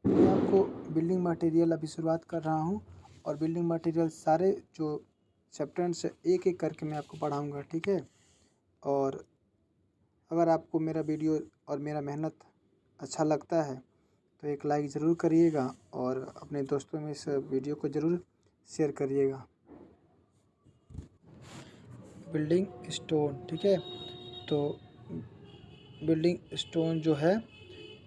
मैं आपको building material अभी शुरुआत कर रहा हूँ और बिल्डिंग मटेरियल सारे जो चैप्टर्स है एक-एक करके मैं आपको पढ़ाऊँगा, ठीक है? और अगर आपको मेरा वीडियो और मेरा मेहनत अच्छा लगता है तो एक लाइक ज़रूर करिएगा और अपने दोस्तों में इस वीडियो को ज़रूर शेयर करिएगा। बिल्डिंग स्टोन, ठीक है? तो बिल्डिंग स्टोन जो है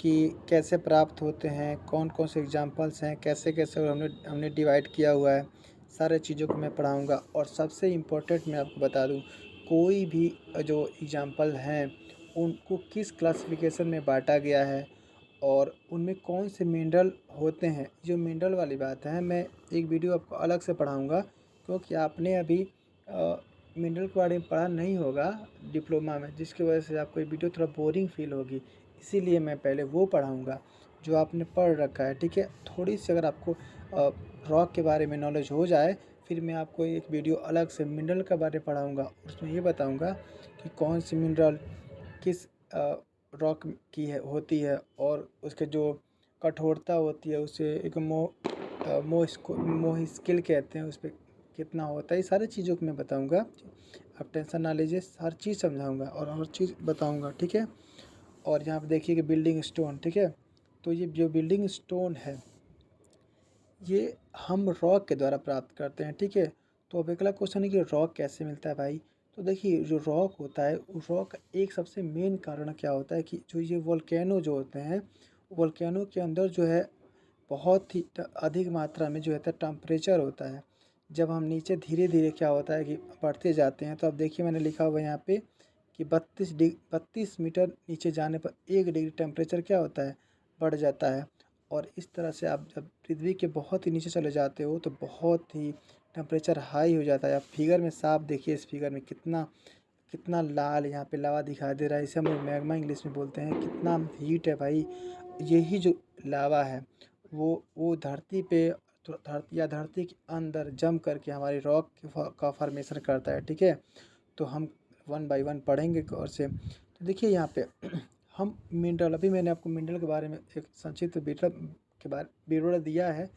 कि कैसे प्राप्त होते हैं, कौन-कौन से एग्ज़ाम्पल्स हैं, कैसे-कैसे और हमने हमने डिवाइड किया हुआ है, सारे चीज़ों को मैं पढ़ाऊँगा। और सबसे इम्पोर्टेंट मैं आपको बता दूँ, कोई भी जो एग्ज़ाम्पल हैं, उनको किस क्लासिफ़िकेशन में बाँटा गया है और उनमें कौन से मिनरल होते हैं। जो मिनरल वाली बात है, मैं एक वीडियो आपको अलग से पढ़ाऊँगा क्योंकि आपने अभी मिनरल के बारे में पढ़ा नहीं होगा डिप्लोमा में, जिसकी वजह से आपको ये वीडियो थोड़ा बोरिंग फ़ील होगी। इसीलिए मैं पहले वो पढ़ाऊँगा जो आपने पढ़ रखा है, ठीक है? थोड़ी-सी अगर आपको रॉक के बारे में नॉलेज हो जाए, फिर मैं आपको एक वीडियो अलग से मिनरल के बारे में पढ़ाऊँगा। उसमें ये बताऊँगा कि कौन सी मिनरल किस रॉक की है होती है और उसके जो कठोरता होती है उसे एक मोह स्किल कहते हैं, उसपे कितना होता है, ये सारी चीज़ों को मैं बताऊँगा। आप टेंशन ना लीजिए, हर चीज़ समझाऊँगा और हर चीज़ बताऊँगा, ठीक है? और यहाँ पे देखिए कि बिल्डिंग स्टोन, ठीक है? तो ये जो बिल्डिंग स्टोन है, ये हम रॉक के द्वारा प्राप्त करते हैं, ठीक है? तो अब अगला क्वेश्चन है कि रॉक कैसे मिलता है भाई? तो देखिए जो रॉक होता है, रॉक का एक सबसे मेन कारण क्या होता है कि जो ये वोल्केनो जो होते हैं, वोल्केनो के अंदर जो है बहुत ही अधिक मात्रा में जो है टेम्परेचर होता है। जब हम नीचे धीरे-धीरे क्या होता है कि बढ़ते जाते हैं, तो अब देखिए मैंने लिखा हुआ है यहाँ पे कि 32 मीटर नीचे जाने पर 1 डिग्री टेम्परेचर क्या होता है, बढ़ जाता है। और इस तरह से आप जब पृथ्वी के बहुत ही नीचे चले जाते हो तो बहुत ही टेम्परेचर हाई हो जाता है। आप फिगर में साफ देखिए, इस फिगर में कितना कितना लाल यहाँ पे लावा दिखाई दे रहा है। इसे हम लोग मैग्मा इंग्लिश में बोलते हैं। कितना हीट है भाई। यही जो लावा है वो धरती पे तो धरती के अंदर जम करके हमारी रॉक का फॉर्मेशन करता है, ठीक है? तो हम वन बाय वन पढ़ेंगे गौर से। तो देखिए यहाँ पे हम मिनरल, अभी मैंने आपको मिनरल के बारे में एक संक्षिप्त विवरण दिया है।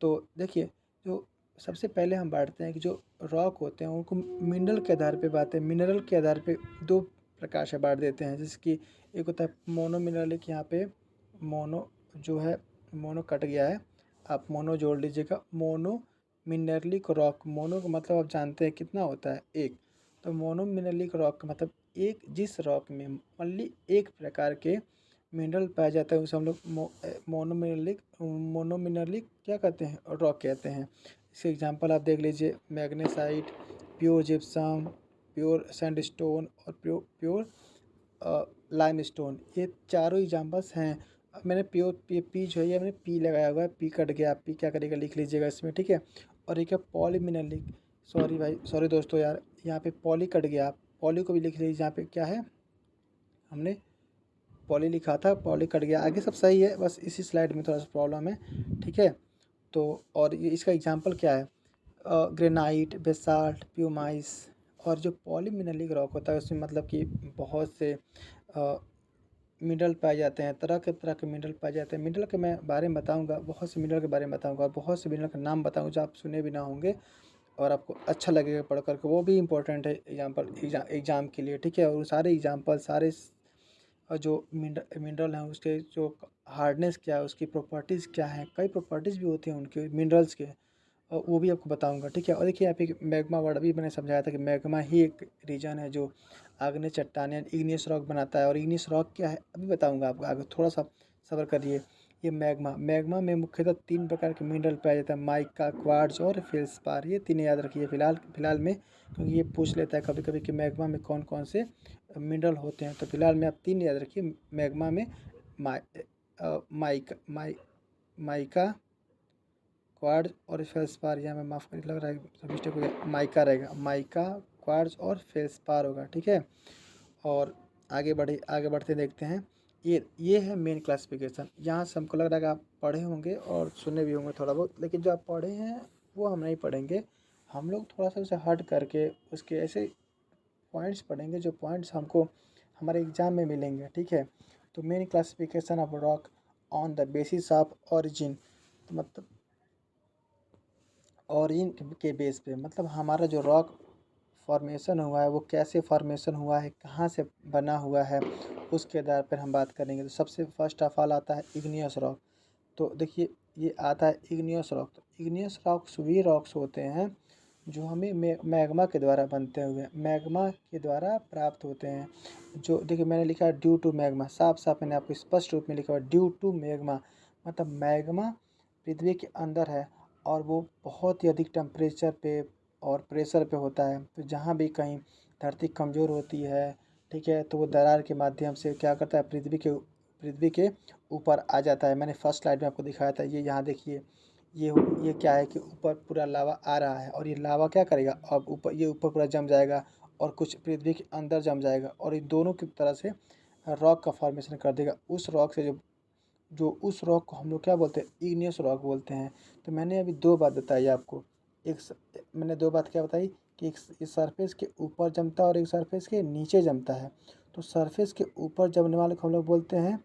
तो देखिए, जो सबसे पहले हम बाँटते हैं कि जो रॉक होते हैं उनको मिनरल के आधार पे बाँटते हैं। मिनरल के आधार पे 2 प्रकार से बाँट देते हैं, जैसे कि एक होता है मोनो मिनरलिक। यहाँ पे मोनो जो है, मोनो कट गया है, आप मोनो जोड़ लीजिएगा। मोनो मिनरलिक रॉक, मोनो का मतलब आप जानते हैं कितना होता है, 1। तो मोनो मिनरलिक रॉक का मतलब एक जिस रॉक में ओनली एक प्रकार के मिनरल पाया जाता है उसे हम लोग मोनो मिनरलिक क्या कहते हैं, रॉक कहते हैं। इसके एग्जांपल आप देख लीजिए, magnesite, pure gypsum, pure sandstone और प्योर लाइमस्टोन, ये चारों एग्जांपल्स हैं। अब मैंने प्योर पी जो है, ये मैंने पी लगाया हुआ है, पी कट गया, आप पी क्या करेगा लिख लीजिएगा इसमें, ठीक है? और एक है पॉलीमिनलिक, सॉरी भाई, सॉरी दोस्तों यार, यहाँ पे पॉली कट गया, पॉली को भी लिख लीजिए। यहाँ पे क्या है, हमने पॉली लिखा था, पॉली कट गया, आगे सब सही है, बस इसी स्लाइड में थोड़ा सा प्रॉब्लम है, ठीक है? तो और ये इसका एग्जांपल क्या है, ग्रेनाइट, बेसाल्ट, प्यूमाइस। और जो पॉलीमिनलिक रॉक होता है उसमें मतलब कि बहुत से मिनरल पाए जाते हैं, तरह के मिनरल पाए जाते हैं। मिनरल के मैं बारे में बताऊंगा, बहुत से मिनरल के बारे में बताऊंगा और बहुत से मिनरल का नाम बताऊंगा जो आप सुने भी ना होंगे और आपको अच्छा लगेगा पढ़ कर के। वो भी इम्पोर्टेंट है एग्जाम के लिए, ठीक है? और सारे एग्जाम्पल, सारे जो मिनरल हैं उसके जो हार्डनेस क्या है, उसकी प्रॉपर्टीज़ क्या हैं, कई प्रॉपर्टीज़ भी होती हैं उनके मिनरल्स के, और वो भी आपको बताऊंगा, ठीक है? और देखिए यहाँ पे मैग्मा वर्ड भी मैंने समझाया था कि मैग्मा ही एक रीजन है जो आग्नेय चट्टानें इग्नियस रॉक बनाता है। और इग्नियस रॉक क्या है अभी बताऊंगा आपको आगे, थोड़ा सा सब्र करिए। ये मैग्मा में मुख्यतः 3 प्रकार के मिनरल पाया जाता है, माइका, क्वार्ट्ज और फेल्सपार। ये तीन याद रखिए फिलहाल फिलहाल में, क्योंकि ये पूछ लेता है कभी कभी कि मैग्मा में कौन कौन से मिनरल होते हैं। तो फिलहाल में आप 3 याद रखिए मैग्मा में, माइ माइका माइका, क्वार्ट्ज और फेल्सपार। यहाँ मैं माफ़ करिए, लग रहा है मिस्टेक हो गया, माइका रहेगा, माइका, क्वार्ट्ज और फेल्सपार होगा, ठीक है? और आगे बढ़ते देखते हैं। ये है मेन क्लासिफिकेशन। यहाँ से हमको लग रहा है कि आप पढ़े होंगे और सुने भी होंगे थोड़ा बहुत, लेकिन जो आप पढ़े हैं वो हम नहीं पढ़ेंगे। हम लोग थोड़ा सा उसे हट करके उसके ऐसे पॉइंट्स पढ़ेंगे जो पॉइंट्स हमको हमारे एग्ज़ाम में मिलेंगे, ठीक है? तो main classification of rock on the basis of origin, तो मतलब ऑरिजिन के बेस पे, मतलब हमारा जो रॉक फॉर्मेशन हुआ है वो कैसे फॉर्मेशन हुआ है, कहाँ से बना हुआ है, उसके आधार पर हम बात करेंगे। तो सबसे फर्स्ट ऑफ ऑल आता है इग्नियस रॉक। तो देखिए ये आता है इग्नियस रॉक। तो इग्नियस रॉक्स वे रॉक्स होते हैं जो हमें मैग्मा के द्वारा बनते हुए, मैग्मा के द्वारा प्राप्त होते हैं। जो देखिए मैंने लिखा है ड्यू टू मैग्मा, साफ साफ मैंने आपको स्पष्ट रूप में लिखा हुआ ड्यू टू मैग्मा, मतलब मैग्मा पृथ्वी के अंदर है और वो बहुत ही अधिक टेम्परेचर पे और प्रेशर पे होता है। तो जहाँ भी कहीं धरती कमज़ोर होती है, ठीक है, तो वो दरार के माध्यम से क्या करता है, पृथ्वी के ऊपर आ जाता है। मैंने फर्स्ट स्लाइड में आपको दिखाया था, ये यहाँ देखिए, ये क्या है कि ऊपर पूरा लावा आ रहा है और ये लावा क्या करेगा, अब ऊपर पूरा जम जाएगा और कुछ पृथ्वी के अंदर जम जाएगा और इन दोनों की तरह से रॉक का फॉर्मेशन कर देगा। उस रॉक से जो उस रॉक को हम लोग क्या बोलते हैं, इग्नियस रॉक बोलते हैं। तो मैंने अभी दो बात बताई आपको, मैंने दो बात क्या बताई कि एक इस सरफेस के ऊपर जमता है और एक सरफेस के नीचे जमता है। तो सरफेस के ऊपर जमने वाले को हम लोग बोलते हैं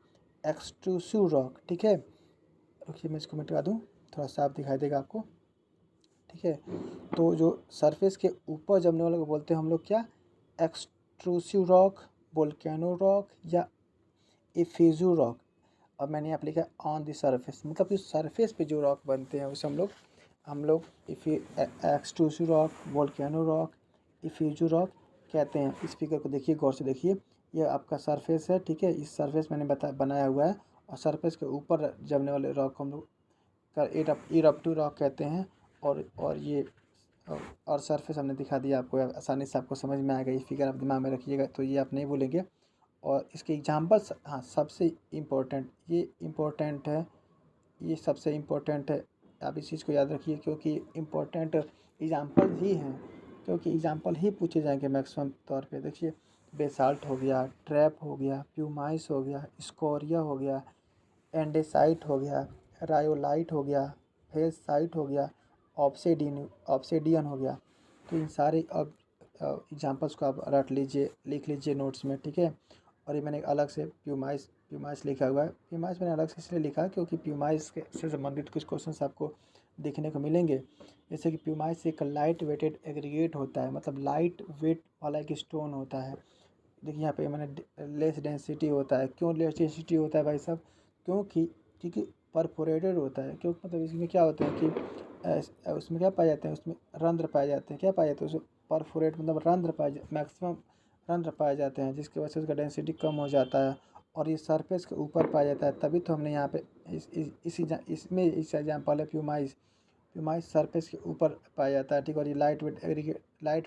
एक्सट्रूसिव रॉक, ठीक है। रुकिए मैं इसको मिटा दूँ, थोड़ा साफ दिखाई देगा आपको, ठीक है। तो जो सरफेस के ऊपर जमने वाले को बोलते हैं हम लोग क्या, एक्सट्रूसिव रॉक, वोल्केनो रॉक या इफ्यूजिव रॉक। अब मैंने यहाँ पे लिखा है ऑन द सरफेस, मतलब इस सरफेस पे जो रॉक बनते हैं उसे हम लोग extrusive rock, volcano rock, effusive rock कहते हैं। इस फिगर को देखिए, गौर से देखिए, ये आपका सरफेस है, ठीक है। इस सरफेस मैंने बनाया हुआ है और सरफेस के ऊपर जमने वाले रॉक को हम लोग का इरप्टिव रॉक कहते हैं। और ये और सरफेस हमने दिखा दिया आपको, आसानी से आपको समझ में आएगा। ये फिगर आप दिमाग में रखिएगा तो ये आप नहीं भूलेंगे। और इसके एग्जांपल्स, हाँ सबसे इम्पोर्टेंट, ये इम्पोर्टेंट है, ये सबसे इम्पोर्टेंट है, आप इस चीज़ को याद रखिए क्योंकि इम्पोर्टेंट एग्जांपल ही हैं, क्योंकि एग्जांपल ही पूछे जाएंगे मैक्सिमम तौर पे। देखिए बेसाल्ट हो गया, ट्रैप हो गया, प्यूमाइस हो गया, स्कोरिया हो गया, एंडेसाइट हो गया, रायोलाइट हो गया, फेल्साइट हो गया, ऑब्सिडियन हो गया। तो इन सारे अब एग्जांपल्स को आप रट लीजिए, लिख लीजिए नोट्स में, ठीक है। और ये मैंने अलग से प्यूमाइस लिखा हुआ है। प्यूमाइस मैंने अलग से इसलिए लिखा क्योंकि प्यूमाइस के से संबंधित कुछ क्वेश्चंस आपको देखने को मिलेंगे। जैसे कि प्यूमाइस एक लाइट वेटेड एग्रीगेट होता है, मतलब लाइट वेट वाला एक स्टोन होता है। देखिए यहाँ पे मैंने लेस डेंसिटी होता है। क्यों लेस डेंसिटी होता है भाई साहब, क्योंकि परफोरेटेड होता है। क्यों, मतलब इसमें क्या होता है कि उसमें क्या पाए जाते हैं, उसमें रंध्र पाए जाते हैं। क्या पाए जाते हैं उसमें, परफोरेट मतलब मैक्सिमम रंध्र पाए जाते हैं, जिसकी वजह से उसका डेंसिटी कम हो जाता है और ये सरफेस के ऊपर पाया जाता है। तभी तो हमने यहाँ पे इसमें इस एग्जाम्पल है प्यूमाइस सरफेस के ऊपर पाया जाता है, ठीक। और ये लाइट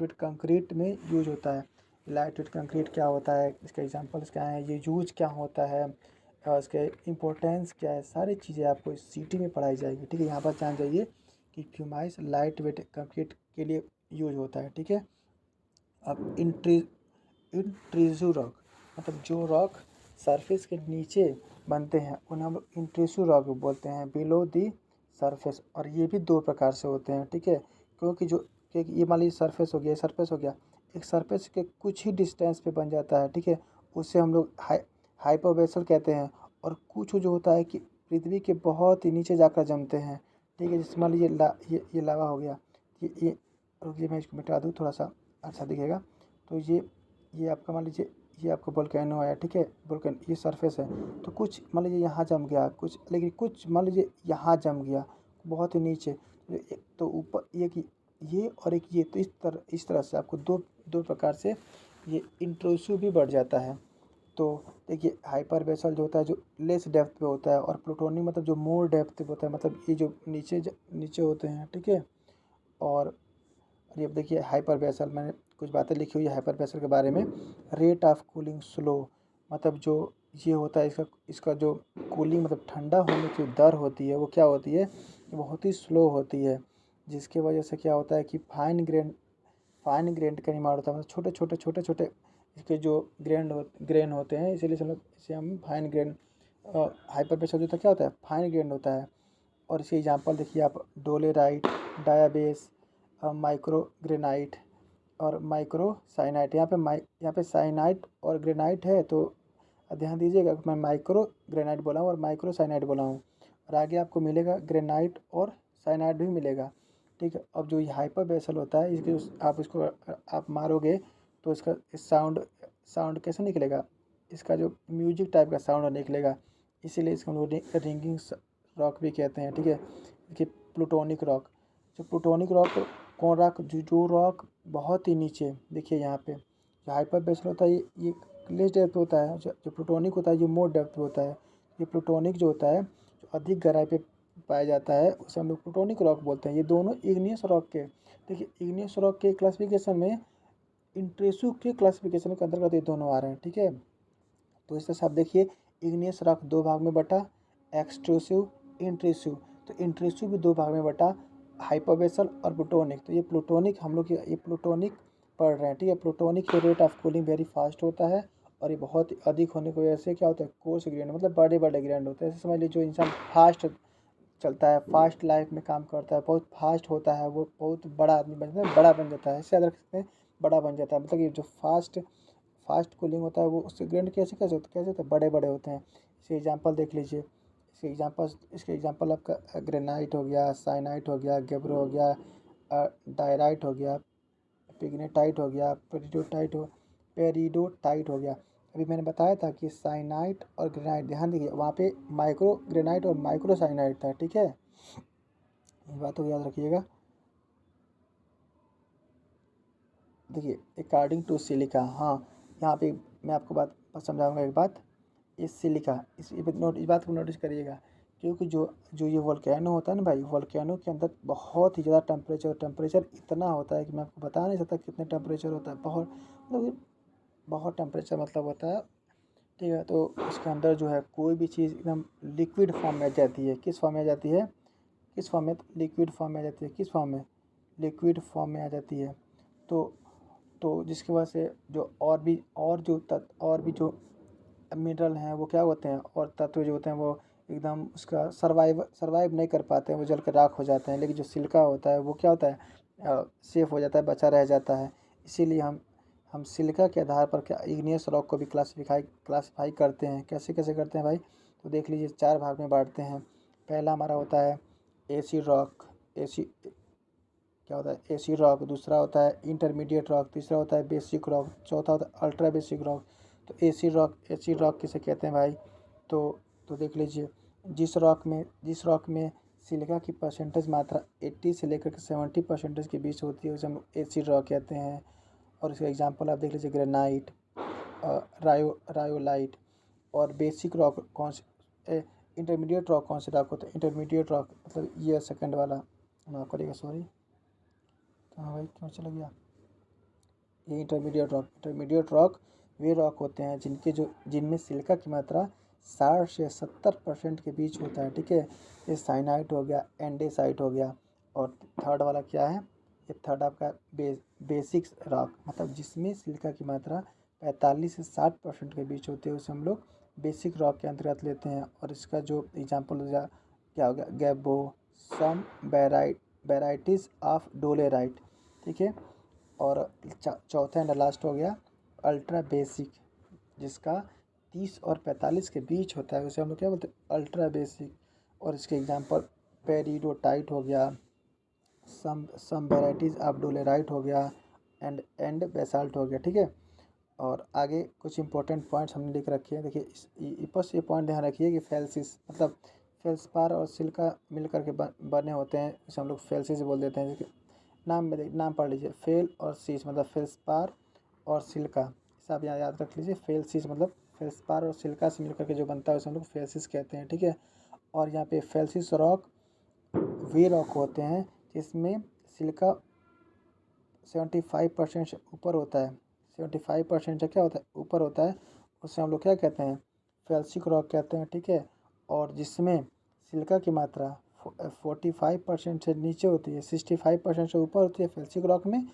वेट कंक्रीट में यूज होता है। लाइट वेट कंक्रीट क्या होता है, इसके एग्जांपल्स क्या हैं, ये यूज क्या होता है और इसके इम्पोर्टेंस क्या है, सारी चीज़ें आपको इस सीटी में पढ़ाई जाएगी, ठीक है। यहाँ पर जान जाइए कि प्यूमाइस लाइट वेट कंक्रीट के लिए यूज होता है, ठीक है। अब इंट्रूसिव रॉक, मतलब जो रॉक सरफेस के नीचे बनते हैं उन्हें हम इंट्रूसिव रॉक बोलते हैं, बिलो दी सरफेस। और ये भी दो प्रकार से होते हैं, ठीक है। क्योंकि ये मान लीजिए सरफेस हो गया, एक सरफेस के कुछ ही डिस्टेंस पे बन जाता है, ठीक है। उससे हम लोग हाइपोवेसल कहते हैं। और कुछ जो होता है कि पृथ्वी के बहुत ही नीचे जाकर जमते हैं, ठीक है। जैसे मान लीजिए ये लावा हो गया, ये रुकिए मैं इसको मिटा दूँ, थोड़ा सा अच्छा दिखेगा। तो ये आपका मान लीजिए, ये आपका वोल्केनो है, ठीक है। वोल्केनो ये सरफेस है, तो कुछ मान लीजिए यहाँ जम गया कुछ, लेकिन कुछ मान लीजिए यहाँ जम गया बहुत ही नीचे। तो ऊपर ये और एक ये, तो इस तरह से आपको दो दो प्रकार से ये इंट्रूसिव भी बढ़ जाता है। तो देखिए हाइपर बेसल जो होता है, जो लेस डेप्थ पे होता है, और प्लूटोनियम मतलब जो मोर डेप्थ पे होता है, मतलब ये जो नीचे होते हैं, ठीक है। और ये अब देखिए हाइपर बेसल, मैंने कुछ बातें लिखी हुई है हाइपर बेसल के बारे में। रेट ऑफ कूलिंग स्लो, मतलब जो ये होता है इसका जो कूलिंग मतलब ठंडा होने की दर होती है वो क्या होती है, बहुत ही स्लो होती है। जिसकी वजह से क्या होता है कि फाइन ग्रेन का निर्माण होता है, मतलब छोटे छोटे इसके जो ग्रेन होते हैं, इसीलिए इसे हम फाइन ग्रेन। हाइपर प्रेशर जो होता है क्या होता है, फाइन ग्रेन होता है। और इसके एग्जांपल देखिए आप, डोलेराइट, डायाबेस, माइक्रोग्रेनाइट और माइक्रोसाइनाइट। यहाँ पे साइनाइट और ग्रेनाइट है, तो ध्यान दीजिएगा, मैं माइक्रो ग्रेनाइट बोला हूँ और माइक्रो साइनाइड बोला हूँ। और आगे आपको मिलेगा ग्रेनाइट और साइनाइड भी मिलेगा, ठीक है। अब जो ये हाइपर बेसल होता है, आप इसको आप मारोगे तो इसका साउंड कैसे निकलेगा, इसका जो म्यूजिक टाइप का साउंड निकलेगा, इसीलिए इसको हम लोग रिंगिंग रॉक भी कहते हैं, ठीक है। देखिए प्लूटोनिक रॉक, जो प्लूटोनिक रॉक कौन रॉक, जो रॉक बहुत ही नीचे, देखिए यहाँ पे जो हाइपर बेसल होता है ये लेस डेप्थ होता है, जो प्लूटोनिक होता है ये मोर डेप्थ होता है। ये प्लूटोनिक जो होता है जो अधिक गहराई पे पाया जाता है उसे हम लोग प्लूटोनिक रॉक बोलते हैं। ये दोनों इग्नियस रॉक के, देखिए इग्नियस रॉक के क्लासिफिकेशन में इंट्रूसिव के क्लासिफिकेशन के अंतर्गत ये दोनों आ रहे हैं, ठीक है। तो इस तरह से आप देखिए इग्नियस रॉक दो भाग में बटा, एक्सट्रूसिव, इंट्रूसिव। तो इंट्रूसिव भी दो भाग में बटा, हाइपरबेसल और प्लूटोनिक। तो ये प्लूटोनिक हम लोग ये प्लूटोनिक पढ़ रहे हैं, ठीक है। प्लूटोनिक के rate of cooling very fast होता है और ये बहुत ही अधिक होने की वजह से क्या होता है, कोर्स ग्रेन मतलब बड़े बड़े ग्रेन होते हैं। ऐसे समझ लीजिए जो इंसान फास्ट चलता है, फास्ट लाइफ में काम करता है, बहुत फास्ट होता है, वो बहुत बड़ा आदमी बन जाता है, बड़ा बन जाता है, ऐसे याद रख सकते हैं, बड़ा बन जाता है। मतलब ये जो फास्ट फास्ट कूलिंग होता है वो उससे ग्रेन कैसे होते हैं, बड़े बड़े होते हैं। इसके एग्जांपल देख लीजिए, इसके एग्जांपल आपका ग्रेनाइट हो गया, साइनाइट हो गया, गेब्रो हो गया, डायराइट हो गया, पिग्नेटाइट हो गया, पेरिडोटाइट हो गया। अभी मैंने बताया था कि साइनाइट और ग्रेनाइट, ध्यान दीजिए वहाँ पे माइक्रो ग्रेनाइट और माइक्रो साइनाइट था, ठीक है। ये बात को याद रखिएगा। देखिए अकॉर्डिंग टू सिलिका, हाँ यहाँ पे मैं आपको बात समझाऊंगा एक बात। इस सिलिका इस बात को नोटिस करिएगा, क्योंकि जो जो ये वोल्केनो होता है ना भाई, वोल्केनो के अंदर बहुत ही ज़्यादा टेम्परेचर इतना होता है कि मैं आपको बता नहीं सकता कितने टेम्परेचर होता है, बहुत मतलब बहुत टेम्परेचर मतलब होता है, ठीक है। तो इसके अंदर जो है कोई भी चीज़ एकदम लिक्विड फॉर्म में आ जाती है, किस फॉर्म में आ जाती है, किस फॉर्म में, लिक्विड फॉर्म में आ जाती है, किस फॉर्म में, लिक्विड फॉर्म में आ जाती है। तो जिसकी वजह से जो और भी जो मिनरल हैं वो क्या होते हैं, और तत्व जो होते हैं वो एकदम उसका सर्वाइव नहीं कर पाते हैं, वो जल कर राख हो जाते हैं। लेकिन जो सिलिका होता है वो क्या होता है, सेफ हो जाता है, बचा रह जाता है। इसीलिए हम सिलिका के आधार पर क्या इग्नियस रॉक को भी क्लासीफाई करते हैं। कैसे कैसे करते हैं भाई, तो देख लीजिए चार भाग में बांटते हैं। पहला हमारा होता है एसिड रॉक, एसी क्या होता है, एसिड रॉक। दूसरा होता है इंटरमीडिएट रॉक। तीसरा होता है बेसिक रॉक। चौथा होता है अल्ट्रा बेसिक रॉक। तो एसिड रॉक किसे कहते हैं भाई, तो देख लीजिए जिस रॉक में सिलिका की परसेंटेज मात्रा 80 से लेकर के 70% के बीच होती है उसे हम एसिड रॉक कहते हैं। और इसका एग्जांपल आप देख लीजिए ग्रेनाइट, रायोलाइट। और बेसिक रॉक कौन से, इंटरमीडिएट रॉक कौन से रॉक होते हैं, इंटरमीडिएट रॉक मतलब ये सेकंड वाला, माफ़ करिएगा सॉरी, कहाँ भाई क्यों चला गया, ये इंटरमीडिएट रॉक वे रॉक होते हैं जिनमें सिलिका की मात्रा 60 से 70% के बीच होता है, ठीक है। ये साइनाइट हो गया, एंडेसाइट हो गया। और थर्ड वाला क्या है, ये थर्ड आपका बेसिक रॉक, मतलब जिसमें सिलिका की मात्रा 45 से 60% के बीच होती है उसे हम लोग बेसिक रॉक के अंतर्गत लेते हैं। और इसका जो एग्जाम्पल हो गया क्या हो गया, gabbro, some varieties of dolerite, ठीक है। और चौथा एंड लास्ट हो गया अल्ट्रा बेसिक, जिसका 30 और 45 के बीच होता है उसे हम लोग क्या बोलते हैं, अल्ट्रा बेसिक। और इसके एग्जांपल पेरिडोटाइट हो गया, सम वेराइटीज़ ऑफ डोलेराइट हो गया, एंड बेसाल्ट हो गया, ठीक है। और आगे कुछ इंपॉर्टेंट पॉइंट्स हमने लिख रखे हैं। देखिए बस ये पॉइंट ध्यान रखिए कि फेल्सिस मतलब फेल्सपार और सिलिका मिल करके बने होते हैं, इसे हम लोग फेल्सिस बोल देते हैं। नाम पढ़ लीजिए, फेल और सीस मतलब फेल्सपार और सिलिका, इसे आप यहाँ याद रख लीजिए। फेल्सिस मतलब फेल्सपार और सिलिका से मिलकर के जो बनता है उसे हम लोग फेल्सिस कहते हैं, ठीक है। और यहाँ पे फेल्सिस रॉक वे रॉक होते हैं जिसमें सिलिका 75% से ऊपर होता है, 75% से क्या होता है, ऊपर होता है, उसे हम लोग क्या कहते हैं, फेल्सिक रॉक कहते हैं, ठीक है। और जिसमें सिलिका की मात्रा 45% से नीचे होती है, 65% से ऊपर होती है फेल्सिक रॉक में,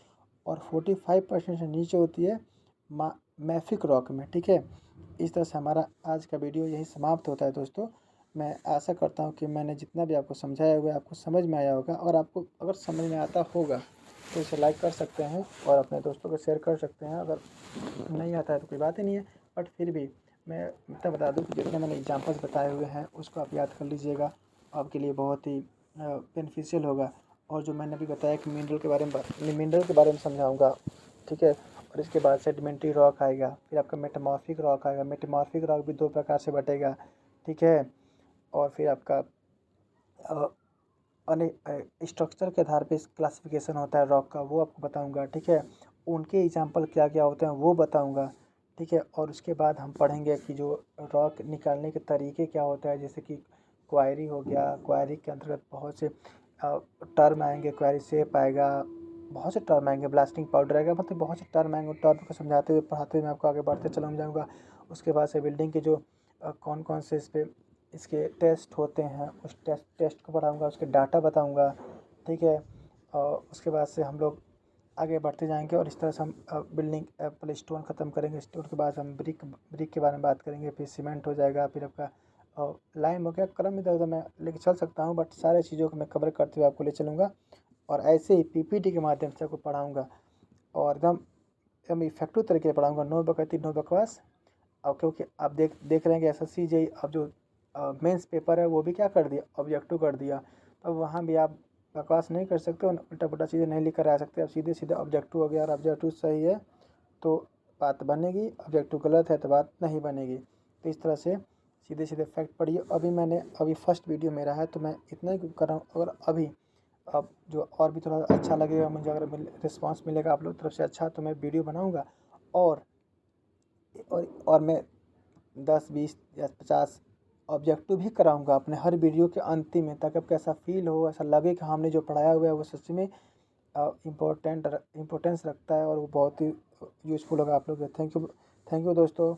और 45% से नीचे होती है मैफिक रॉक में, ठीक है। इस तरह से हमारा आज का वीडियो यही समाप्त होता है दोस्तों। मैं आशा करता हूँ कि मैंने जितना भी आपको समझाया हुआ है आपको समझ में आया होगा, और आपको अगर समझ में आता होगा तो इसे लाइक कर सकते हैं और अपने दोस्तों को शेयर कर सकते हैं। अगर नहीं आता है तो कोई बात ही नहीं है, बट फिर भी मैं इतना बता दूँ कि जितने मैंने एग्जांपल्स बताए हुए हैं उसको आप याद कर लीजिएगा, आपके लिए बहुत ही बेनिफिशियल होगा। और जो मैंने अभी बताया कि मिनरल के बारे में समझाऊँगा, ठीक है। और इसके बाद सेडिमेंट्री रॉक आएगा, फिर आपका मेटामॉर्फिक रॉक आएगा। मेटामॉर्फिक रॉक भी 2 प्रकार से बँटेगा, ठीक है। और फिर आपका स्ट्रक्चर के आधार पे क्लासिफिकेशन होता है रॉक का, वो आपको बताऊंगा, ठीक है। उनके एग्जांपल क्या क्या होते हैं वो बताऊंगा, ठीक है। और उसके बाद हम पढ़ेंगे कि जो रॉक निकालने के तरीके क्या होता है, जैसे कि क्वायरी हो गया, क्वायरी के अंतर्गत बहुत से टर्म आएंगे, क्वायरी शेप आएगा, बहुत से टर्म आएंगे, ब्लास्टिंग पाउडर आएगा, मतलब बहुत से टर्म आएंगे। टर्म को समझाते हुए पढ़ाते हुए मैं आपको आगे बढ़ते चला जाऊँगा। उसके बाद से बिल्डिंग के जो कौन कौन से इस पर इसके टेस्ट होते हैं, उस टेस्ट को पढ़ाऊँगा, उसके डाटा बताऊँगा, ठीक है। और उसके बाद से हम लोग आगे बढ़ते जाएंगे और इस तरह से हम बिल्डिंग पहले स्टोन ख़त्म करेंगे, स्टोन के बाद हम ब्रिक के बारे में बात करेंगे, फिर सीमेंट हो जाएगा, फिर आपका लाइम हो गया। कलम इधर उधर मैं लेके चल सकता हूँ, बट सारे चीज़ों को मैं कवर करते हुए आपको ले चलूँगा और ऐसे ही पीपीटी के माध्यम से आपको पढ़ाऊँगा और एकदम इफेक्टिव तरीके से पढ़ाऊँगा, नो बकैती नो बकवास। और क्योंकि आप देख रहे हैं कि एसएससी जेईई अब जो मेंस पेपर है वो भी क्या कर दिया, ऑब्जेक्टिव कर दिया। अब वहाँ भी आप बकवास नहीं कर सकते, उल्टा पुल्टा चीज़ें नहीं लिख कर आ सकते। अब सीधे सीधे ऑब्जेक्टिव हो गया, और ऑब्जेक्टिव सही है तो बात बनेगी, ऑब्जेक्टिव गलत है तो बात नहीं बनेगी। तो इस तरह से सीधे सीधे फैक्ट पढ़िए। अभी फर्स्ट वीडियो मेरा है तो मैं इतना ही कर रहा हूँ। अगर अभी अब जो और भी थोड़ा अच्छा लगेगा मुझे, अगर रिस्पॉन्स मिलेगा आप लोग तरफ से अच्छा, तो मैं वीडियो बनाऊँगा और और मैं 10 20 या 50 ऑब्जेक्टिव भी कराऊंगा अपने हर वीडियो के अंतिम में, ताकि आपको ऐसा फील हो, ऐसा लगे कि हमने जो पढ़ाया हुआ है वो सच में इम्पोर्टेंस रखता है और वो बहुत ही यूज़फुल होगा आप लोग के। थैंक यू दोस्तों।